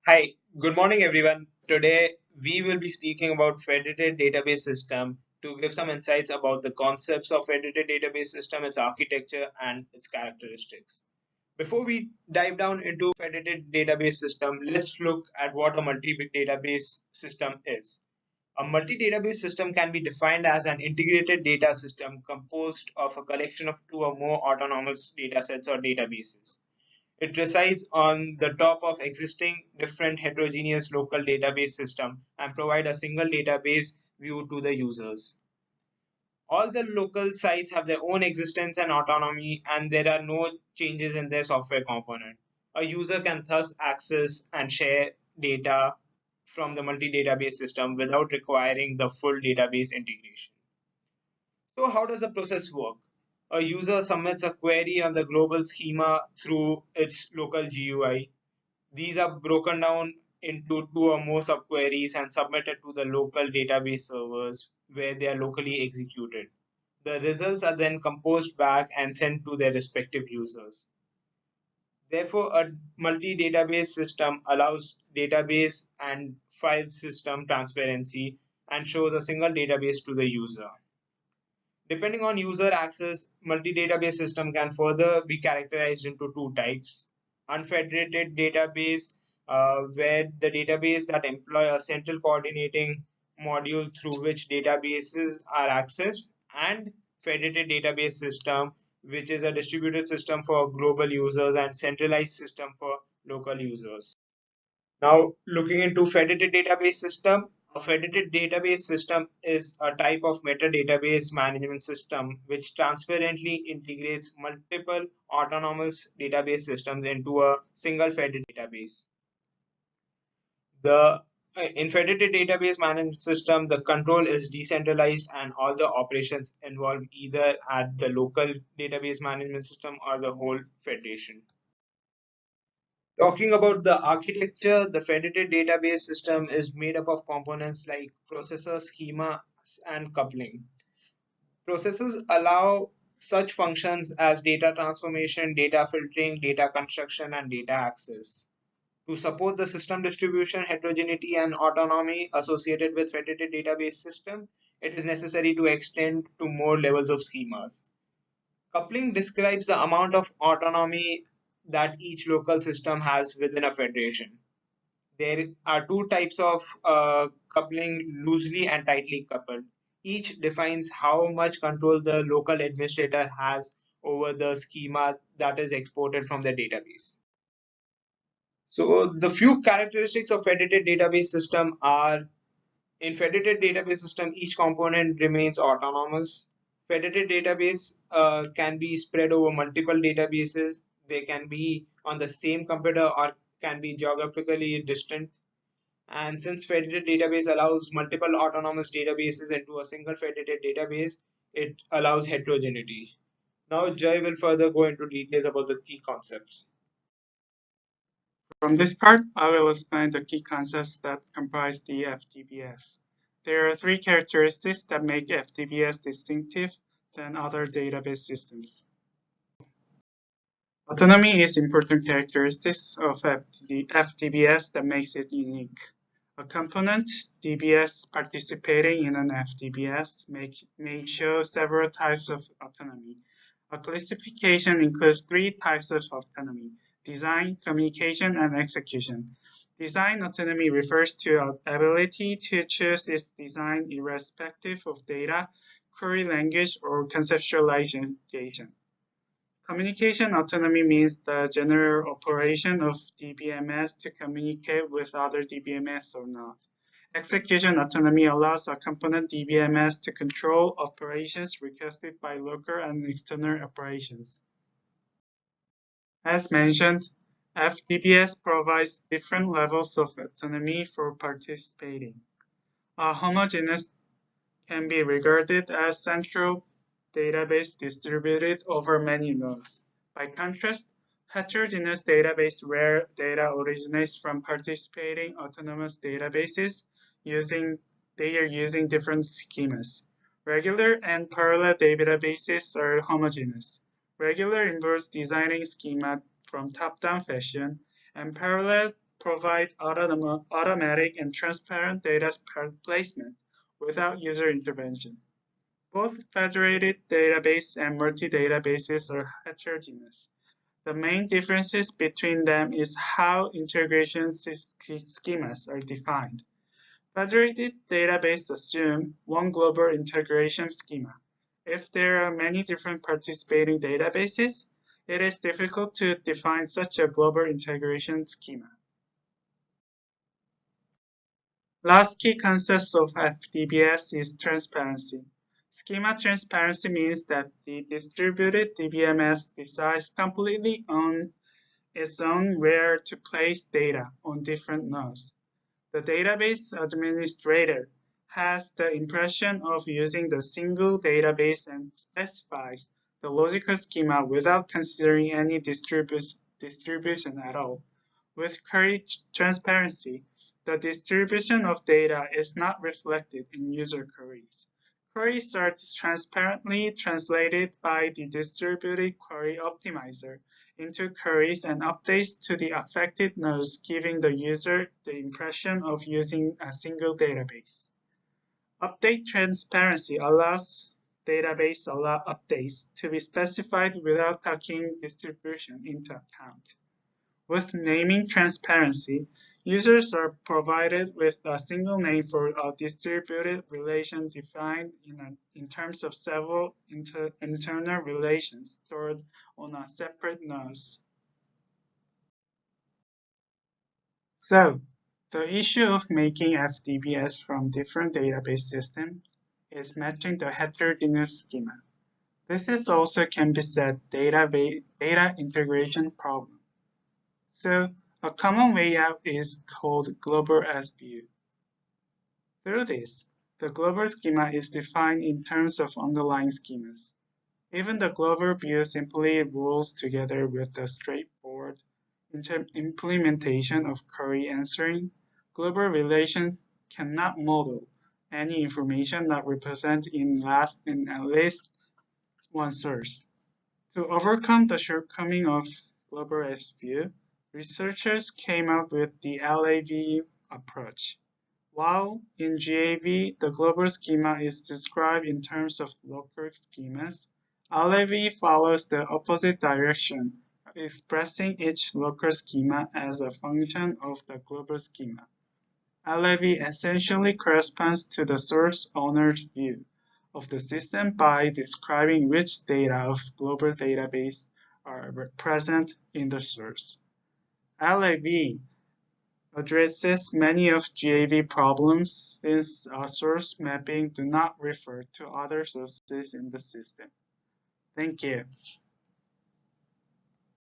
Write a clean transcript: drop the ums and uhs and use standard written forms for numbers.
Hi, good morning everyone. Today we will be speaking about federated database system to give some insights about the concepts of federated database system, its architecture and its characteristics. Before we dive down into federated database system, let's look at what a multi-database system is. A multi-database system can be defined as an integrated data system composed of a collection of two or more autonomous datasets or databases. It resides on the top of existing different heterogeneous local database system and provide a single database view to the users. All the local sites have their own existence and autonomy, and there are no changes in their software component. A user can thus access and share data from the multi-database system without requiring the full database integration. So how does the process work? A user submits a query on the global schema through its local GUI. These are broken down into two or more subqueries and submitted to the local database servers where they are locally executed. The results are then composed back and sent to their respective users. Therefore, a multi-database system allows database and file system transparency and shows a single database to the user. Depending on user access, multi-database system can further be characterized into two types. Unfederated database, where the database that employ a central coordinating module through which databases are accessed, and federated database system, which is a distributed system for global users and centralized system for local users. Now, looking into federated database system, a federated database system is a type of metadatabase management system which transparently integrates multiple autonomous database systems into a single federated database. The in federated database management system, the control is decentralized and all the operations involve either at the local database management system or the whole federation. Talking about the architecture, the federated database system is made up of components like processor, schema, and coupling. Processors allow such functions as data transformation, data filtering, data construction, and data access. To support the system distribution, heterogeneity, and autonomy associated with federated database system, it is necessary to extend to more levels of schemas. Coupling describes the amount of autonomy that each local system has within a federation. There are two types of coupling, loosely and tightly coupled. Each defines how much control the local administrator has over the schema that is exported from the database. So the few characteristics of federated database system are: in federated database system, each component remains autonomous. Federated database can be spread over multiple databases. They can be on the same computer or can be geographically distant. And since federated database allows multiple autonomous databases into a single federated database, it allows heterogeneity. Now Jay will further go into details about the key concepts. From this part, I will explain the key concepts that comprise the FDBS. There are three characteristics that make FDBS distinctive than other database systems. Autonomy is important characteristics of the FDBS that makes it unique. A component DBS participating in an FDBS may show several types of autonomy. A classification includes three types of autonomy: design, communication, and execution. Design autonomy refers to our ability to choose its design irrespective of data, query language, or conceptualization. Communication autonomy means the general operation of DBMS to communicate with other DBMS or not. Execution autonomy allows a component DBMS to control operations requested by local and external operations. As mentioned, FDBS provides different levels of autonomy for participating. A homogeneous can be regarded as central database distributed over many nodes. By contrast, heterogeneous database where data originates from participating autonomous databases they are using different schemas. Regular and parallel databases are homogeneous. Regular involves designing schema from top-down fashion, and parallel provide automatic and transparent data placement without user intervention. Both federated database and multi-databases are heterogeneous. The main differences between them is how integration schemas are defined. Federated databases assume one global integration schema. If there are many different participating databases, it is difficult to define such a global integration schema. Last key concept of FDBS is transparency. Schema transparency means that the distributed DBMS decides completely on its own where to place data on different nodes. The database administrator has the impression of using the single database and specifies the logical schema without considering any distribution at all. With query transparency, the distribution of data is not reflected in user queries. Queries are transparently translated by the distributed query optimizer into queries and updates to the affected nodes, giving the user the impression of using a single database. Update transparency allows database updates to be specified without taking distribution into account. With naming transparency, users are provided with a single name for a distributed relation defined in terms of several internal relations stored on a separate nodes. So, the issue of making FDBS from different database systems is matching the heterogeneous schema. This is also can be said data integration problem. So, a common way out is called global as view. Through this, the global schema is defined in terms of underlying schemas. Even the global view simply rules together with the straightforward implementation of query answering. Global relations cannot model any information not represented in at least one source. To overcome the shortcoming of global as view, researchers came up with the LAV approach. While in GAV the global schema is described in terms of local schemas, LAV follows the opposite direction, expressing each local schema as a function of the global schema. LAV essentially corresponds to the source owner's view of the system by describing which data of global database are present in the source. LAV addresses many of GAV problems since source mapping do not refer to other sources in the system. Thank you.